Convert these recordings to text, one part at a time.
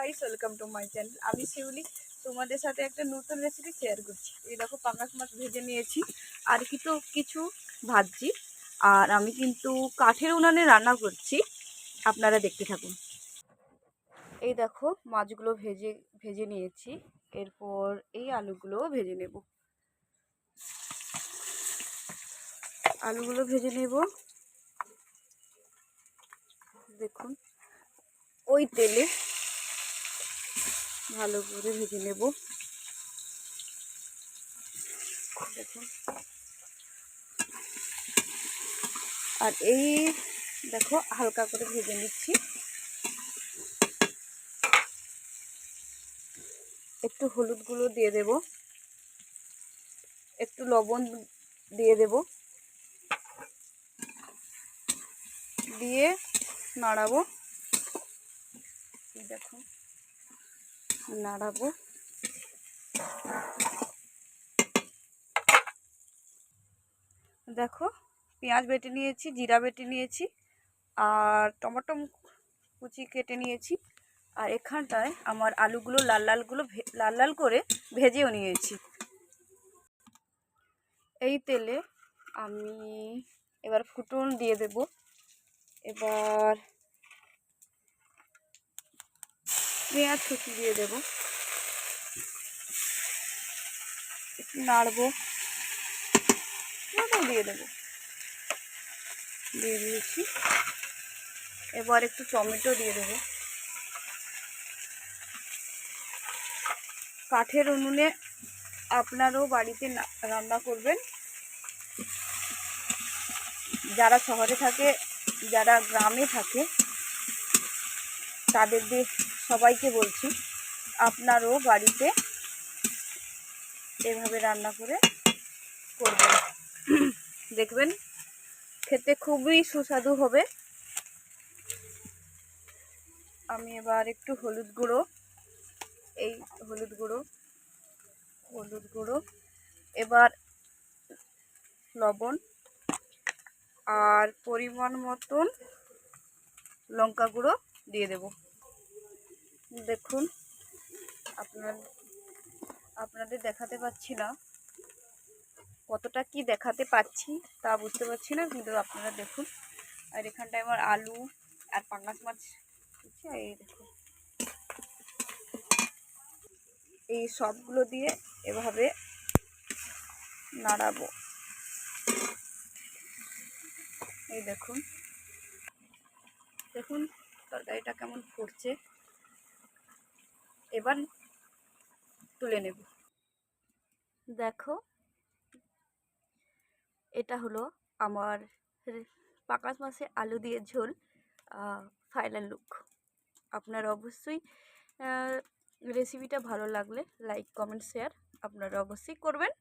Guys, welcome to my channel. আমি শিউলি তোমাদের সাথে একটা নতুন রেসিপি শেয়ার করছি। এই দেখো, পাঙ্গাস মাছ ভেজে নিয়েছি, আর কিছু ভাজছি। আর আমি কিন্তু কাঠের উনানে রান্না করছি, আপনারা দেখতে থাকুন। এই দেখো, মাছগুলো ভেজে ভেজে নিয়েছি। এরপর এই আলুগুলোও ভেজে নেব। আলুগুলো ভেজে নেব, দেখুন ওই তেলে ভালো করে ভেজে নেব। দেখুন, আর এই দেখো হালকা করে ভেজে নিচ্ছি। একটু হলুদ গুঁড়ো দিয়ে দেব, একটু লবণ দিয়ে দেব, দিয়ে নাড়াবো। দেখো, নাড়াবো। দেখো, পেঁয়াজ বেটে নিয়েছি, জিরা বেটে নিয়েছি, আর টমেটো কুচি কেটে নিয়েছি। আর এখানটায় আমার আলুগুলো লাল লাল করে ভেজেও নিয়েছি। এই তেলে আমি এবার ফুটন দিয়ে দেব। এবার পেঁয়াজ কুচি দিয়ে দেব, একটু নাড়বো, দিয়ে দেবো, দিয়ে দিয়েছি। এবার একটু টমেটো দিয়ে দেবো। কাঠের উনুনে আপনারাও বাড়িতে রান্না করবেন। যারা শহরে থাকে, যারা গ্রামে থাকে, তাদের সবাইকে বলছি, আপনারাও বাড়িতে এভাবে রান্না করে করবেন। দেখবেন খেতে খুবই সুস্বাদু হবে। আমি এবার একটু হলুদ গুঁড়ো, এই হলুদ গুঁড়ো, এবার লবণ, আর পরিমাণ মতন লঙ্কা গুঁড়ো দিয়ে দেব। দেখুন, আপনাদের দেখাতে পাচ্ছি না, কতটা কি দেখাতে পাচ্ছি তা বুঝতে পারছি না, কিন্তু আপনারা দেখুন। আর এখানটায় আমার আলু আর পাঙ্গাস মাছ, এই দেখুন, এই সবগুলো দিয়ে এভাবে নাড়াবো। এই দেখুন, দেখুন তরকারিটা কেমন ফুটছে। এবার তুলে নেব। দেখো, এটা হলো আমার পাঙ্গাস মাছের আলু দিয়ে ঝোল ফাইনাল লুক। আপনারা অবশ্যই রেসিপিটা ভালো লাগলে লাইক, কমেন্ট, শেয়ার আপনারা অবশ্যই করবেন।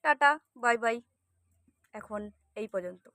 টাটা, বাই বাই, এখন এই পর্যন্ত।